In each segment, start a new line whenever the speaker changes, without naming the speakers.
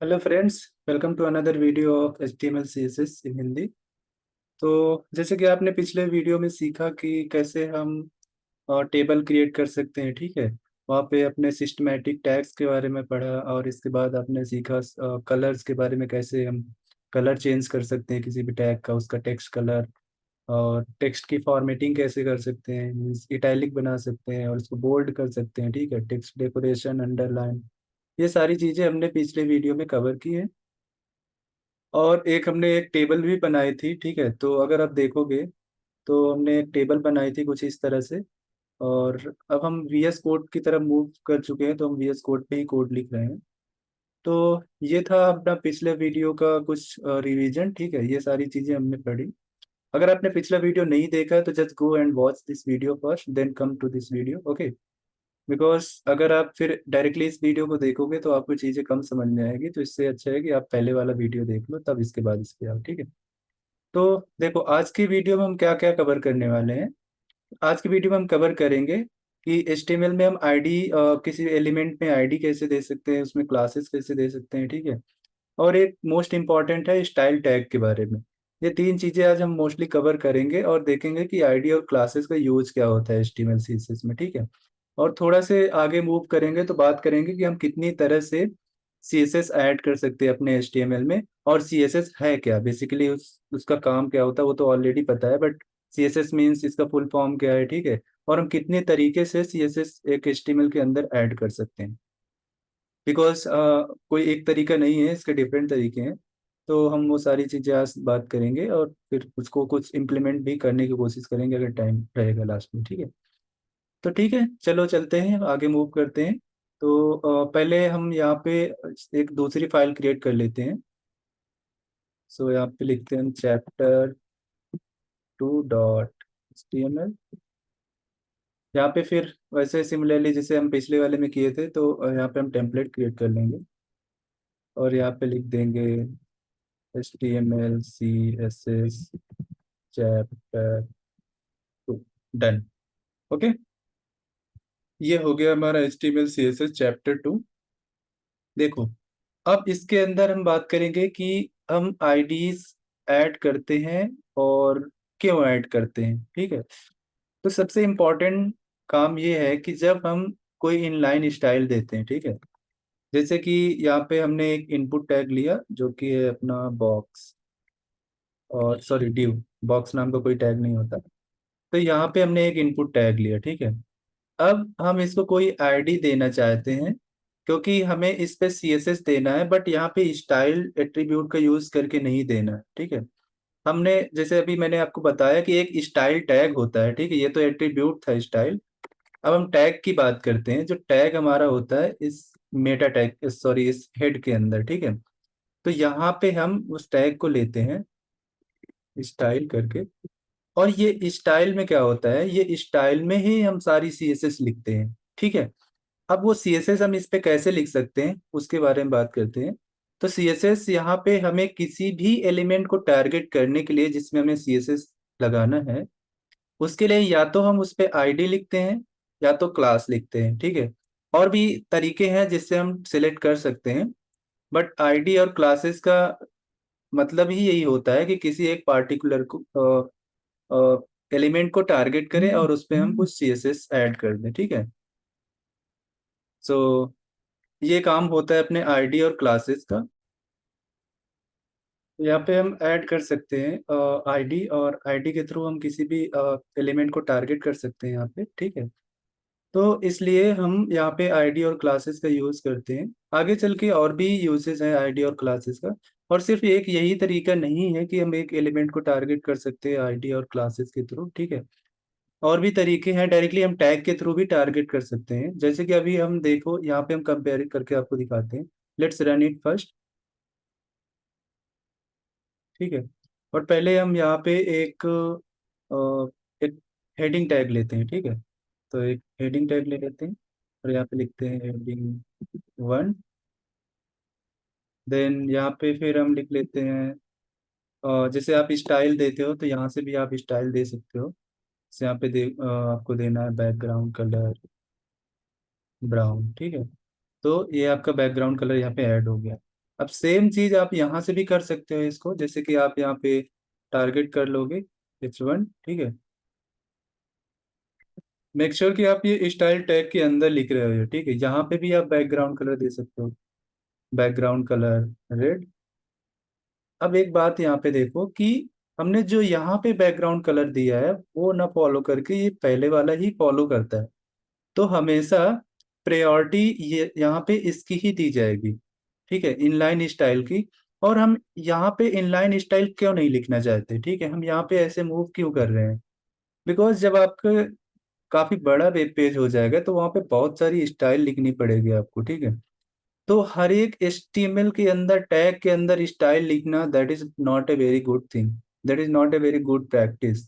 Hello friends, welcome to another video of HTML CSS in Hindi. तो जैसे कि आपने पिछले वीडियो में सीखा कि कैसे हम टेबल क्रिएट कर सकते हैं, ठीक है। वहाँ पे अपने सिस्टमैटिक टैग्स के बारे में पढ़ा और इसके बाद आपने सीखा कलर्स के बारे में, कैसे हम कलर चेंज कर सकते हैं किसी भी टैग का, उसका टेक्स्ट कलर। और टेक्स्ट की फॉर्मेटिंग कैसे कर सकते हैं, मीन्स इटैलिक बना सकते हैं और उसको बोल्ड कर सकते हैं, ठीक है। टेक्स्ट डेकोरेशन, अंडरलाइन, ये सारी चीज़ें हमने पिछले वीडियो में कवर की है। और एक हमने एक टेबल भी बनाई थी, ठीक है। तो अगर आप देखोगे तो हमने एक टेबल बनाई थी कुछ इस तरह से। और अब हम VS कोड की तरफ मूव कर चुके हैं, तो हम VS कोड पे ही कोड लिख रहे हैं। तो ये था अपना पिछले वीडियो का कुछ रिवीजन, ठीक है। ये सारी चीज़ें हमने पढ़ी। अगर आपने पिछला वीडियो नहीं देखा है तो just go and watch this video first, then come to this video, okay. Because अगर आप फिर डायरेक्टली इस वीडियो को देखोगे तो आपको चीज़ें कम समझ में आएगी, तो इससे अच्छा है कि आप पहले वाला वीडियो देख लो, तब इसके बाद इस पे आओ, ठीक है। तो देखो, आज की वीडियो में हम क्या क्या कवर करने वाले हैं। आज की वीडियो में हम कवर करेंगे कि HTML में हम आईडी, किसी एलिमेंट में आईडी कैसे दे सकते हैं, उसमें क्लासेस कैसे दे सकते हैं, ठीक है। और एक मोस्ट इम्पॉर्टेंट है स्टाइल टैग के बारे में। ये तीन चीज़ें आज हम मोस्टली कवर करेंगे और देखेंगे कि आईडी और क्लासेस का यूज क्या होता है HTML CSS में, ठीक है। और थोड़ा से आगे मूव करेंगे तो बात करेंगे कि हम कितनी तरह से CSS ऐड कर सकते हैं अपने HTML में, और CSS है क्या, बेसिकली उसका काम क्या होता है वो तो ऑलरेडी पता है, बट CSS मीन्स इसका फुल फॉर्म क्या है, ठीक है। और हम कितने तरीके से CSS एक HTML के अंदर ऐड कर सकते हैं। बिकॉज कोई एक तरीका नहीं है, इसके डिफरेंट तरीके हैं। तो हम वो सारी चीज़ें आज बात करेंगे और फिर उसको कुछ इम्प्लीमेंट भी करने की कोशिश करेंगे अगर टाइम रहेगा लास्ट में, ठीक है। तो ठीक है, चलो चलते हैं आगे मूव करते हैं। तो पहले हम यहाँ पे एक दूसरी फाइल क्रिएट कर लेते हैं। सो यहाँ पे लिखते हैं chapter2.html। यहाँ पे फिर वैसे सिमिलरली जैसे हम पिछले वाले में किए थे, तो यहाँ पे हम टेम्पलेट क्रिएट कर लेंगे और यहाँ पे लिख देंगे HTML CSS chapter 2। Done, okay. ये हो गया हमारा HTML CSS chapter 2। देखो, अब इसके अंदर हम बात करेंगे कि हम आईडीज ऐड करते हैं और क्यों ऐड करते हैं, ठीक है। तो सबसे इम्पोर्टेंट काम ये है कि जब हम कोई इनलाइन स्टाइल देते हैं, ठीक है। जैसे कि यहाँ पे हमने एक इनपुट टैग लिया जो कि है अपना बॉक्स, और सॉरी डिव, बॉक्स नाम का कोई टैग नहीं होता। तो यहाँ पे हमने एक इनपुट टैग लिया, ठीक है। अब हम इसको कोई आईडी देना चाहते हैं क्योंकि हमें इस पे CSS देना है, बट यहाँ पे स्टाइल एट्रीब्यूट का यूज करके नहीं देना है, ठीक है। हमने जैसे अभी मैंने आपको बताया कि एक स्टाइल टैग होता है, ठीक है। ये तो एट्रीब्यूट था स्टाइल। अब हम टैग की बात करते हैं। जो टैग हमारा होता है इस मेटा टैग, सॉरी, इस हेड के अंदर, ठीक है। तो यहाँ पे हम उस टैग को लेते हैं स्टाइल करके। और ये स्टाइल में क्या होता है, ये स्टाइल में ही हम सारी CSS लिखते हैं, ठीक है। अब वो CSS हम इस पे कैसे लिख सकते हैं उसके बारे में बात करते हैं। तो CSS यहाँ पे हमें किसी भी एलिमेंट को टारगेट करने के लिए जिसमें हमें CSS लगाना है, उसके लिए या तो हम उस पे आईडी लिखते हैं या तो क्लास लिखते हैं, ठीक है। और भी तरीके हैं जिससे हम सिलेक्ट कर सकते हैं, बट आईडी और क्लासेस का मतलब ही यही होता है कि किसी एक पार्टिकुलर को एलिमेंट को टारगेट करें और उस पे हम कुछ CSS ऐड कर दें, ठीक है। सो ये काम होता है अपने आईडी और क्लासेस का। यहाँ पे हम ऐड कर सकते हैं आईडी, और आईडी के थ्रू हम किसी भी एलिमेंट को टारगेट कर सकते हैं यहाँ पे, ठीक है। तो इसलिए हम यहाँ पे आईडी और क्लासेस का यूज करते हैं। आगे चल के और भी यूजेस हैं आईडी और क्लासेस का। और सिर्फ एक यही तरीका नहीं है कि हम एक एलिमेंट को टारगेट कर सकते हैं आईडी और क्लासेस के थ्रू, ठीक है। और भी तरीके हैं, डायरेक्टली हम टैग के थ्रू भी टारगेट कर सकते हैं। जैसे कि अभी हम देखो, यहाँ पे हम कंपेयर करके आपको दिखाते हैं। लेट्स रन इट फर्स्ट, ठीक है। और पहले हम यहाँ पे एक हेडिंग टैग लेते हैं, ठीक है। तो एक हेडिंग टैग ले लेते हैं और यहाँ पे लिखते हैं heading 1। देन यहाँ पे फिर हम लिख लेते हैं, जैसे आप स्टाइल देते हो तो यहाँ से भी आप स्टाइल दे सकते हो। जैसे यहाँ पे आपको देना है बैकग्राउंड कलर ब्राउन, ठीक है। तो ये आपका बैकग्राउंड कलर यहाँ पे ऐड हो गया। अब सेम चीज आप यहाँ से भी कर सकते हो इसको, जैसे कि आप यहाँ पे टारगेट कर लोगे H1, ठीक है। मेक श्योर कि आप ये स्टाइल टैग के अंदर लिख रहे हो, ठीक है। यहाँ पे भी आप बैकग्राउंड कलर दे सकते हो, बैकग्राउंड कलर रेड। अब एक बात यहाँ पे देखो कि हमने जो यहाँ पे बैकग्राउंड कलर दिया है वो ना फॉलो करके ये पहले वाला ही फॉलो करता है। तो हमेशा प्रायोरिटी ये यहाँ पे इसकी ही दी जाएगी, ठीक है, इनलाइन स्टाइल की। और हम यहाँ पे इनलाइन स्टाइल क्यों नहीं लिखना चाहते, ठीक है, हम यहाँ पे ऐसे मूव क्यों कर रहे हैं? बिकॉज जब आपका काफी बड़ा वेब पेज हो जाएगा तो वहाँ पे बहुत सारी स्टाइल लिखनी पड़ेगी आपको, ठीक है। तो हर एक HTML के अंदर, टैग के अंदर स्टाइल लिखना, that is not a very good thing, that is not a very good practice.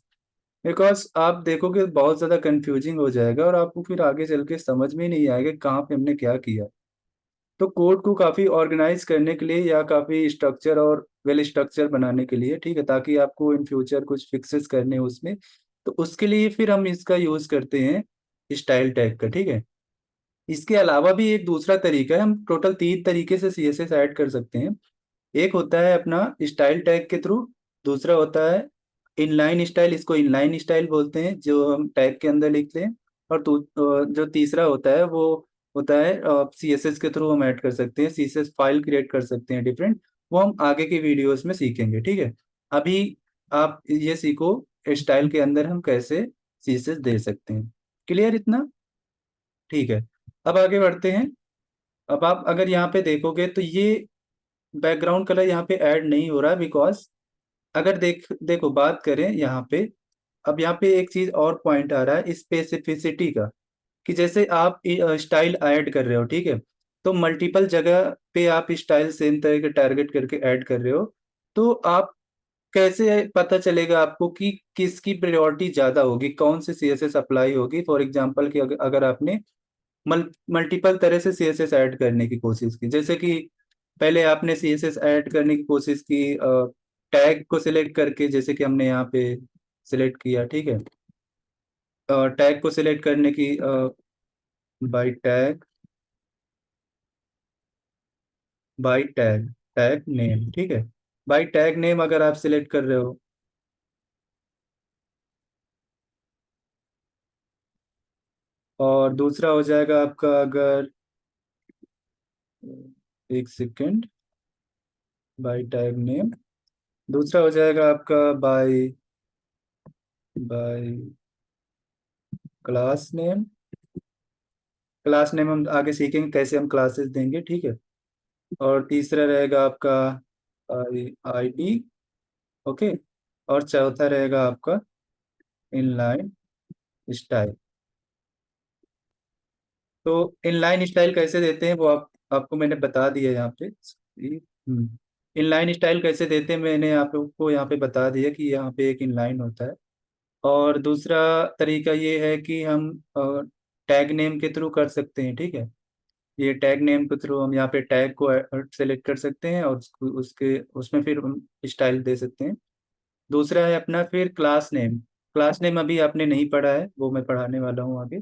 Because आप देखोगे बहुत ज्यादा कंफ्यूजिंग हो जाएगा और आपको फिर आगे चल के समझ में नहीं आएगा कहाँ पे हमने क्या किया। तो कोड को काफी ऑर्गेनाइज करने के लिए या काफी स्ट्रक्चर और वेल स्ट्रक्चर बनाने के लिए, ठीक है, ताकि आपको इन फ्यूचर कुछ फिक्सेस करने हो उसमें, तो उसके लिए फिर हम इसका यूज करते हैं स्टाइल टैग का, ठीक है। इसके अलावा भी एक दूसरा तरीका है, हम टोटल 3 तरीके से CSS ऐड कर सकते हैं। एक होता है अपना स्टाइल टैग के थ्रू, दूसरा होता है इनलाइन स्टाइल, इसको इनलाइन स्टाइल बोलते हैं जो हम टैग के अंदर लिखते हैं। और जो तीसरा होता है वो होता है CSS के थ्रू हम ऐड कर सकते हैं, CSS फाइल क्रिएट कर सकते हैं डिफरेंट। वो हम आगे की वीडियोस में सीखेंगे, ठीक है। अभी आप ये सीखो स्टाइल के अंदर हम कैसे CSS दे सकते हैं। क्लियर इतना? ठीक है। अब आगे बढ़ते हैं। अब आप अगर यहाँ पे देखोगे तो ये बैकग्राउंड कलर यहाँ पे ऐड नहीं हो रहा है, बिकॉज अगर देखो बात करें यहाँ पे, अब यहाँ पे एक चीज और पॉइंट आ रहा है स्पेसिफिसिटी का, कि जैसे आप स्टाइल ऐड कर रहे हो, ठीक है, तो मल्टीपल जगह पे आप स्टाइल सेम तरह के टारगेट करके ऐड कर रहे हो। तो आप कैसे पता चलेगा आपको कि किसकी प्रायोरिटी ज्यादा होगी, कौन सी CSS अप्लाई होगी? फॉर एग्जांपल कि अगर आपने मल्टीपल तरह से CSS ऐड करने की कोशिश की, जैसे कि पहले आपने CSS ऐड करने की कोशिश की टैग को सिलेक्ट करके, जैसे कि हमने यहाँ पे सिलेक्ट किया, ठीक है। टैग को सिलेक्ट करने की by tag, by tag, tag name, ठीक है। बाय टैग नेम अगर आप सिलेक्ट कर रहे हो, और दूसरा हो जाएगा आपका अगर, एक सेकेंड, बाय टैग नेम, दूसरा हो जाएगा आपका by, by class name. Class name हम आगे सीखेंगे कैसे हम क्लासेस देंगे, ठीक है। और तीसरा रहेगा आपका ID, ओके। और चौथा रहेगा आपका इनलाइन स्टाइल। तो इनलाइन स्टाइल कैसे देते हैं वो आपको मैंने बता दिया यहाँ पे। इनलाइन स्टाइल कैसे देते हैं मैंने आपको यहाँ पे बता दिया कि यहाँ पे एक इनलाइन होता है। और दूसरा तरीका ये है कि हम टैग नेम के थ्रू कर सकते हैं, ठीक है। ये टैग नेम के थ्रू हम यहाँ पे टैग को सेलेक्ट कर सकते हैं और उसके उसमें फिर हम स्टाइल दे सकते हैं। दूसरा है अपना फिर क्लास नेम। क्लास नेम अभी आपने नहीं पढ़ा है, वो मैं पढ़ाने वाला हूँ आगे।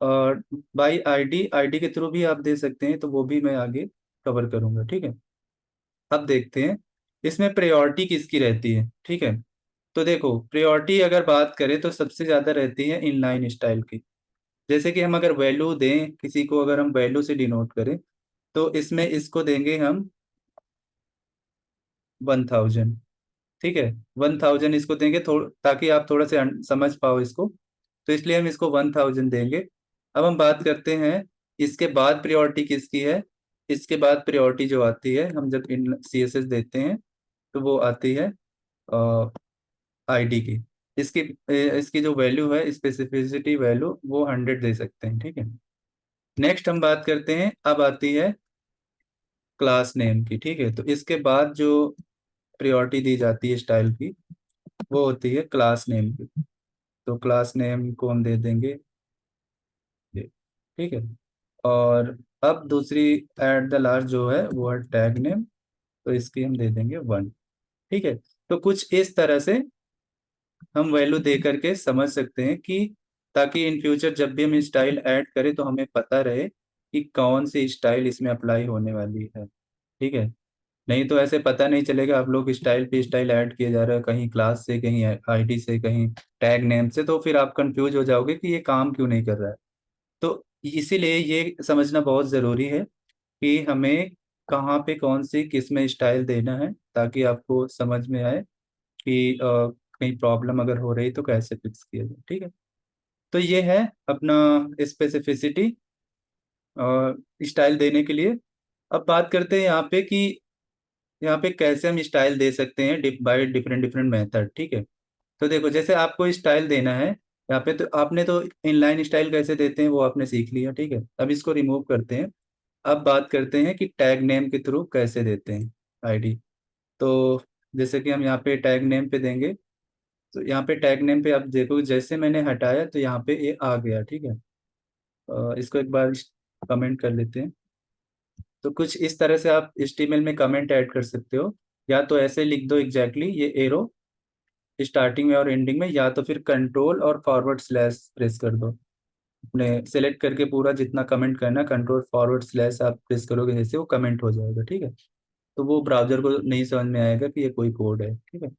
और बाई आईडी के थ्रू भी आप दे सकते हैं, तो वो भी मैं आगे कवर करूंगा, ठीक है। अब देखते हैं इसमें प्रायोरिटी किसकी रहती है, ठीक है। तो देखो प्रायोरिटी अगर बात करें तो सबसे ज़्यादा रहती है इनलाइन स्टाइल की। जैसे कि हम अगर वैल्यू दें किसी को, अगर हम वैल्यू से डिनोट करें, तो इसमें इसको देंगे हम 1000, ठीक है। 1000 इसको देंगे ताकि आप थोड़ा से समझ पाओ इसको, तो इसलिए हम इसको 1000 देंगे। अब हम बात करते हैं इसके बाद प्रायोरिटी किसकी है। इसके बाद प्रायोरिटी जो आती है हम जब इन CSS देते हैं तो वो आती है ID की। इसकी इसकी जो वैल्यू है स्पेसिफिसिटी वैल्यू वो 100 दे सकते हैं, ठीक है। नेक्स्ट हम बात करते हैं, अब आती है क्लास नेम की, ठीक है। तो इसके बाद जो प्रायोरिटी दी जाती है स्टाइल की वो होती है क्लास नेम की। तो क्लास नेम को हम दे देंगे ये, ठीक है। और अब दूसरी एट द लास्ट जो है वो है टैग नेम, तो इसकी हम दे देंगे 1, ठीक है। तो कुछ इस तरह से हम वैल्यू दे करके समझ सकते हैं कि ताकि इन फ्यूचर जब भी हम स्टाइल ऐड करें तो हमें पता रहे कि कौन सी स्टाइल इसमें अप्लाई होने वाली है, ठीक है। नहीं तो ऐसे पता नहीं चलेगा, आप लोग स्टाइल पे स्टाइल ऐड किए जा रहे हो, कहीं क्लास से, कहीं आईडी से, कहीं टैग नेम से, तो फिर आप कंफ्यूज हो जाओगे कि ये काम क्यों नहीं कर रहा है। तो इसीलिए ये समझना बहुत ज़रूरी है कि हमें कहाँ पे कौन सी किस में स्टाइल देना है, ताकि आपको समझ में आए कि कहीं प्रॉब्लम अगर हो रही तो कैसे फिक्स किया जाए, ठीक है। तो ये है अपना स्पेसिफिसिटी स्टाइल देने के लिए। अब बात करते हैं यहाँ पे कि यहाँ पे कैसे हम स्टाइल दे सकते हैं बाय डिफरेंट डिफरेंट मेथड, ठीक है। तो देखो, जैसे आपको स्टाइल देना है यहाँ पे, तो आपने तो इनलाइन स्टाइल कैसे देते हैं वो आपने सीख लिया, ठीक है। अब इसको रिमूव करते हैं। अब बात करते हैं कि टैग नेम के थ्रू कैसे देते हैं आईडी। तो जैसे कि हम यहाँ पे टैग नेम पे देंगे, तो यहाँ पे टैग नेम पे आप देखो, जैसे मैंने हटाया तो यहाँ पे ये आ गया, ठीक है। इसको एक बार कमेंट कर लेते हैं। तो कुछ इस तरह से आप HTML में कमेंट ऐड कर सकते हो। या तो ऐसे लिख दो एग्जैक्टली ये एरो स्टार्टिंग में और एंडिंग में, या तो फिर कंट्रोल और फॉरवर्ड स्लैश प्रेस कर दो। अपने सेलेक्ट करके पूरा जितना कमेंट करना, कंट्रोल फॉरवर्ड स्लैश आप प्रेस करोगे, जैसे वो कमेंट हो जाएगा, ठीक है। तो वो ब्राउजर को नहीं समझ में आएगा कि ये कोई कोड है, ठीक है।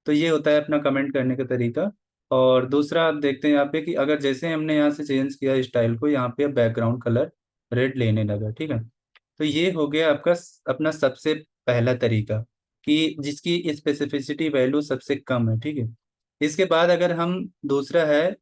तो ये होता है अपना कमेंट करने का तरीका। और दूसरा आप देखते हैं यहाँ पे कि अगर जैसे हमने यहाँ से चेंज किया स्टाइल को, यहाँ पे बैकग्राउंड कलर रेड लेने लगा, ठीक है। तो ये हो गया आपका अपना सबसे पहला तरीका, कि जिसकी स्पेसिफिसिटी वैल्यू सबसे कम है, ठीक है। इसके बाद अगर हम दूसरा है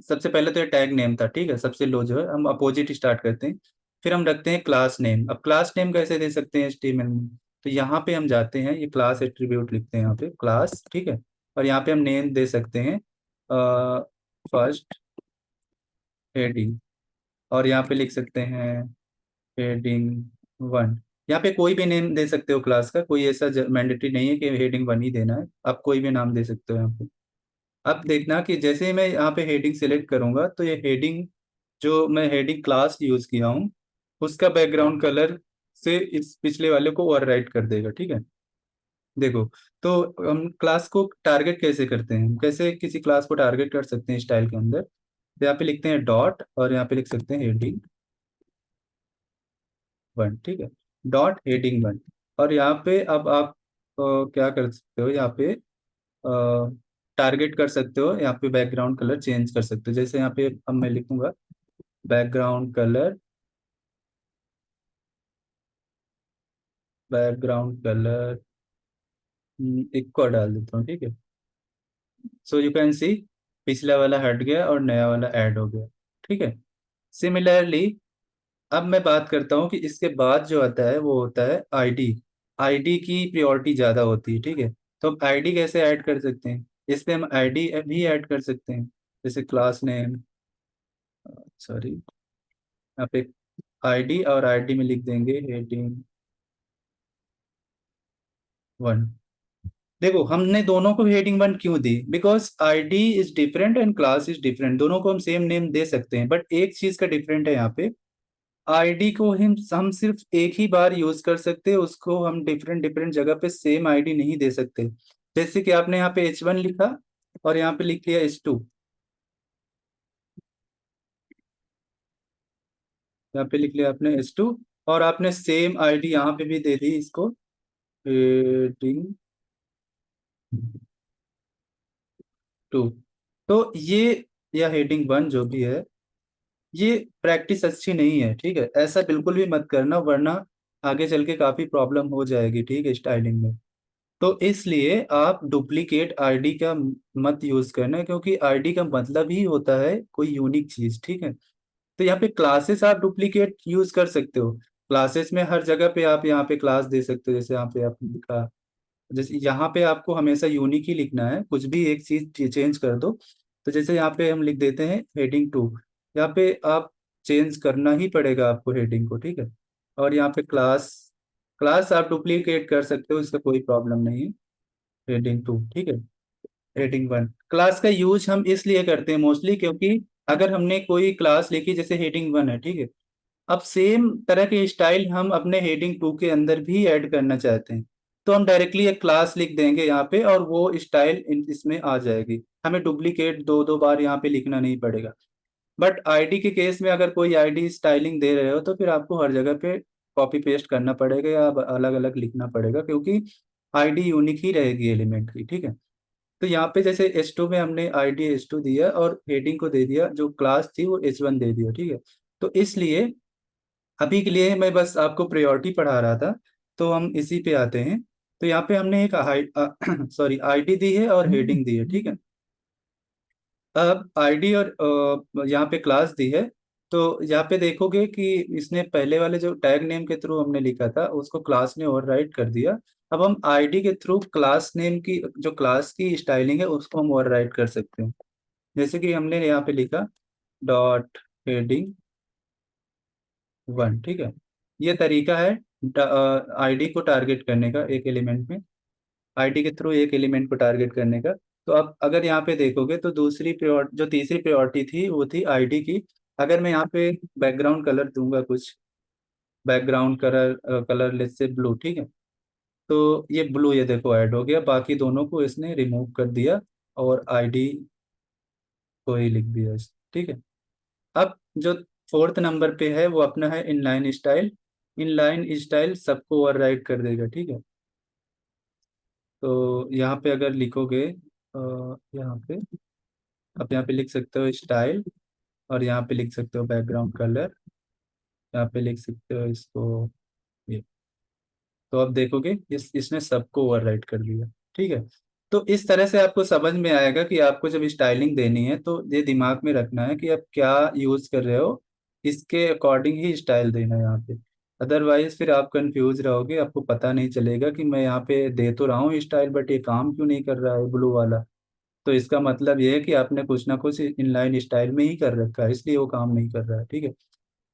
सबसे पहले तो ये टैग नेम था, ठीक है, सबसे लो जो है, हम अपोजिट स्टार्ट करते हैं। फिर हम रखते हैं क्लास नेम। अब क्लास नेम कैसे दे सकते हैं HTML में? तो यहाँ पे हम जाते हैं, ये क्लास एट्रीब्यूट लिखते हैं यहाँ पे क्लास, ठीक है। और यहाँ पे हम नेम दे सकते हैं फर्स्ट हेडिंग, और यहाँ पे लिख सकते हैं हेडिंग 1। यहाँ पे कोई भी नेम दे सकते हो क्लास का, कोई ऐसा मैंडेटरी नहीं है कि हेडिंग 1 ही देना है, आप कोई भी नाम दे सकते हो यहाँ पे। अब देखना कि जैसे ही मैं यहाँ पे हेडिंग सेलेक्ट करूंगा, तो ये हेडिंग, जो मैं हेडिंग क्लास यूज किया हूँ, उसका बैकग्राउंड कलर से इस पिछले वाले को ओवरराइट कर देगा, ठीक है। देखो, तो हम क्लास को टारगेट कैसे करते हैं, कैसे किसी क्लास को टारगेट कर सकते हैं स्टाइल के अंदर। तो यहाँ पे लिखते हैं डॉट, और यहाँ पे लिख सकते हैं हेडिंग 1, ठीक है। Dot heading 1। और यहाँ पे अब आप क्या कर सकते हो, यहाँ पे टारगेट कर सकते हो, यहाँ पे बैकग्राउंड कलर चेंज कर सकते हो। जैसे यहाँ पे अब मैं लिखूंगा बैकग्राउंड कलर, बैकग्राउंड कलर एक को डाल देता हूँ, ठीक है। सो यू कैन सी पिछला वाला हट गया और नया वाला ऐड हो गया, ठीक है। सिमिलरली अब मैं बात करता हूँ कि इसके बाद जो आता है वो होता है आईडी। आईडी की प्रायोरिटी ज़्यादा होती है, ठीक है। तो अब आईडी कैसे ऐड कर सकते हैं? इस पे हम आईडी भी ऐड कर सकते हैं, जैसे क्लास नेम, सॉरी, यहाँ पे आईडी, और आईडी में लिख देंगे हेडिंग 1। देखो, हमने दोनों को हेडिंग 1 क्यों दी? Because ID is different and class is different. दोनों को हम सेम नेम दे सकते हैं, बट एक चीज का डिफरेंट है यहाँ पे, आईडी को हम सिर्फ एक ही बार यूज कर सकते हैं, उसको हम डिफरेंट डिफरेंट जगह पे सेम आईडी नहीं दे सकते। जैसे कि आपने यहाँ पे H1 लिखा और यहाँ पे लिख लिया H2, यहाँ पे लिख लिया आपने H2, और आपने सेम आईडी यहाँ पे भी दे दी इसको, हेडिंग 2। तो ये, या हेडिंग 1 जो भी है, ये प्रैक्टिस अच्छी नहीं है, ठीक है। ऐसा बिल्कुल भी मत करना, वरना आगे चल के काफी प्रॉब्लम हो जाएगी, ठीक है, स्टाइलिंग में। तो इसलिए आप डुप्लीकेट आईडी का मत यूज करना, क्योंकि आईडी का मतलब ही होता है कोई यूनिक चीज, ठीक है। तो यहाँ पे क्लासेस आप डुप्लीकेट यूज कर सकते हो। क्लासेस में हर जगह पे आप यहाँ पे क्लास दे सकते हो, जैसे यहाँ पे आपने लिखा, जैसे यहाँ पे आपको हमेशा यूनिक ही लिखना है, कुछ भी एक चीज चेंज कर दो। तो जैसे यहाँ पे हम लिख देते हैं हेडिंग 2, यहाँ पे आप चेंज करना ही पड़ेगा आपको हेडिंग को, ठीक है। और यहाँ पे क्लास, क्लास आप डुप्लीकेट कर सकते हो, इसका कोई प्रॉब्लम नहीं है। हेडिंग 2, ठीक है। हेडिंग 1, क्लास का यूज हम इसलिए करते हैं मोस्टली, क्योंकि अगर हमने कोई क्लास लिखी, जैसे हेडिंग 1 है, ठीक है। अब सेम तरह के स्टाइल हम अपने हेडिंग 2 के अंदर भी ऐड करना चाहते हैं, तो हम डायरेक्टली एक क्लास लिख देंगे यहाँ पे, और वो स्टाइल इसमें आ जाएगी। हमें डुप्लीकेट दो दो बार यहाँ पे लिखना नहीं पड़ेगा। बट आईडी के केस में अगर कोई आईडी स्टाइलिंग दे रहे हो तो फिर आपको हर जगह पे कॉपी पेस्ट करना पड़ेगा या अलग अलग लिखना पड़ेगा, क्योंकि आईडी यूनिक ही रहेगी एलिमेंट की, ठीक है। तो यहाँ पे जैसे H2 में हमने आईडी H2 दिया और हेडिंग को दे दिया, जो क्लास थी वो H1 दे दिया, ठीक है। तो इसलिए अभी के लिए मैं बस आपको प्रायोरिटी पढ़ा रहा था, तो हम इसी पे आते हैं। तो यहाँ पे हमने एक सॉरी आईडी दी है और हेडिंग दी है, ठीक है। अब आईडी और यहाँ पे क्लास दी है। तो यहाँ पे देखोगे कि इसने पहले वाले जो टैग नेम के थ्रू हमने लिखा था उसको क्लास ने ओवरराइड कर दिया। अब हम आईडी के थ्रू क्लास नेम की जो क्लास की स्टाइलिंग है उसको हम ओवरराइड कर सकते हैं। जैसे कि हमने यहाँ पे लिखा डॉट हेडिंग 1, ठीक है। ये तरीका है आईडी को टारगेट करने का, एक एलिमेंट में आईडी के थ्रू एक एलिमेंट को टारगेट करने का। तो अब अगर यहाँ पे देखोगे तो जो तीसरी प्रायोरिटी थी वो थी आईडी की। अगर मैं यहाँ पे बैकग्राउंड कलर दूंगा, कुछ background colour colour let's say blue, ठीक है। तो ये ब्लू ये देखो ऐड हो गया, बाकी दोनों को इसने रिमूव कर दिया और आईडी को ही लिख दिया ठीक है। अब जो फोर्थ नंबर पे है वो अपना है इनलाइन स्टाइल। इनलाइन स्टाइल सबको ओवरराइड कर देगा, ठीक है। तो यहाँ पे अगर लिखोगे यहाँ पे आप यहाँ पे लिख सकते हो स्टाइल, और यहाँ पे लिख सकते हो बैकग्राउंड कलर, यहाँ पे लिख सकते हो इसको ये। तो अब देखोगे इसने सबको ओवरराइट कर दिया, ठीक है। तो इस तरह से आपको समझ में आएगा कि आपको जब स्टाइलिंग देनी है तो ये दिमाग में रखना है कि आप क्या यूज कर रहे हो, इसके अकॉर्डिंग ही स्टाइल देना है यहाँ पे। अदरवाइज फिर आप कंफ्यूज रहोगे, आपको पता नहीं चलेगा कि मैं यहाँ पे दे तो रहा हूँ स्टाइल बट ये काम क्यों नहीं कर रहा है ब्लू वाला। तो इसका मतलब ये है कि आपने कुछ ना कुछ इनलाइन स्टाइल में ही कर रखा है, इसलिए वो काम नहीं कर रहा है, ठीक है।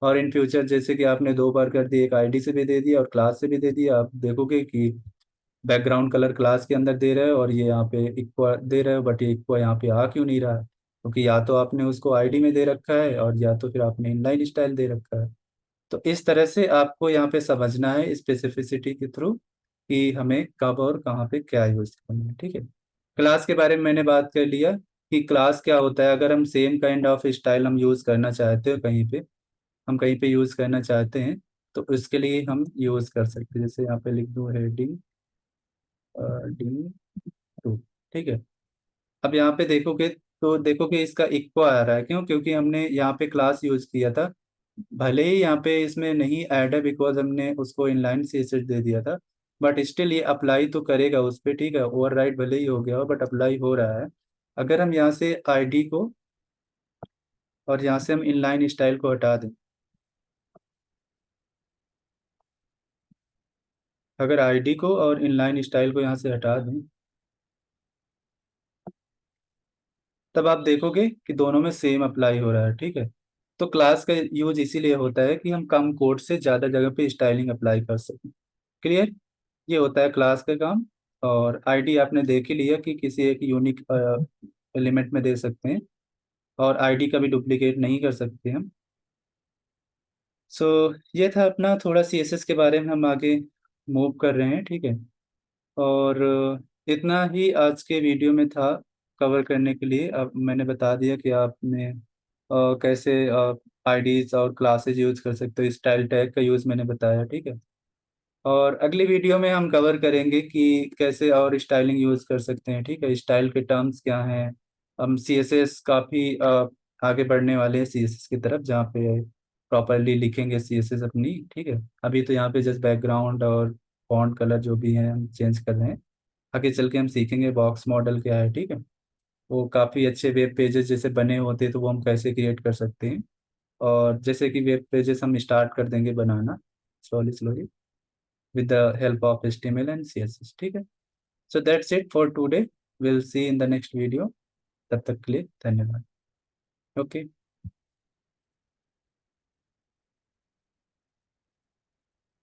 और इन फ्यूचर जैसे कि आपने 2 बार कर दिया, एक आईडी से भी दे दिया और क्लास से भी दे दिया, आप देखोगे कि बैकग्राउंड कलर क्लास के अंदर दे रहे हो और ये यहाँ पे इक्वा दे रहे हो, बट ये इक्वा यहाँ पे आ क्यों नहीं रहा है, क्योंकि या तो आपने उसको आईडी में दे रखा है और या तो फिर आपने इनलाइन स्टाइल दे रखा है। तो इस तरह से आपको यहाँ पे समझना है स्पेसिफिसिटी के थ्रू कि हमें कब और कहाँ पे क्या यूज करना है, ठीक है। क्लास के बारे में मैंने बात कर लिया कि क्लास क्या होता है। अगर हम सेम काइंड ऑफ स्टाइल हम यूज करना चाहते हो कहीं पे, हम कहीं पे यूज करना चाहते हैं तो उसके लिए हम यूज कर सकते हैं। जैसे यहाँ पे लिख दूँ हेडिंग D2, ठीक है। अब यहाँ पे देखोगे तो देखोगे इसका इक्वा आ रहा है, क्यों? क्योंकि हमने यहाँ पे क्लास यूज किया था। भले ही यहाँ पे इसमें नहीं ऐड है बिकॉज हमने उसको इनलाइन सीसेट दे दिया था, बट स्टिल ये अप्लाई तो करेगा उस पर, ठीक है। ओवरराइड भले ही हो गया हो बट अप्लाई हो रहा है। अगर हम यहाँ से आईडी को और यहाँ से हम इनलाइन स्टाइल को हटा दें, अगर आईडी को और इनलाइन स्टाइल को यहाँ से हटा दें, तब आप देखोगे कि दोनों में सेम अप्लाई हो रहा है, ठीक है। तो क्लास का यूज इसीलिए होता है कि हम कम कोड से ज़्यादा जगह पे स्टाइलिंग अप्लाई कर सकें। क्लियर? ये होता है क्लास का काम। और आईडी आपने देख ही लिया कि किसी एक यूनिक एलिमेंट में दे सकते हैं, और आईडी का भी डुप्लीकेट नहीं कर सकते हम। सो ये था अपना थोड़ा सीएसएस के बारे में, हम आगे मूव कर रहे हैं, ठीक है। और इतना ही आज के वीडियो में था कवर करने के लिए। अब मैंने बता दिया कि आपने कैसे आईडीज और क्लासेस यूज कर सकते हो, स्टाइल टैग का यूज मैंने बताया, ठीक है। और अगली वीडियो में हम कवर करेंगे कि कैसे और स्टाइलिंग यूज कर सकते हैं, ठीक है। स्टाइल के टर्म्स क्या हैं। हम सीएसएस काफ़ी आगे बढ़ने वाले हैं सीएसएस की तरफ, जहाँ पे प्रॉपरली लिखेंगे सीएसएस अपनी, ठीक है। अभी तो यहाँ पे जस्ट बैकग्राउंड और फॉन्ट कलर जो भी है हम चेंज कर रहे हैं। आगे चल के हम सीखेंगे बॉक्स मॉडल क्या है, ठीक है। वो काफ़ी अच्छे वेब पेजेस जैसे बने होते हैं तो वो हम कैसे क्रिएट कर सकते हैं। और जैसे कि वेब पेजेस हम स्टार्ट कर देंगे बनाना slowly slowly with the help of HTML and CSS, ठीक है। So that's it for today. We'll see in the next video. तब तक के लिए धन्यवाद। ओके।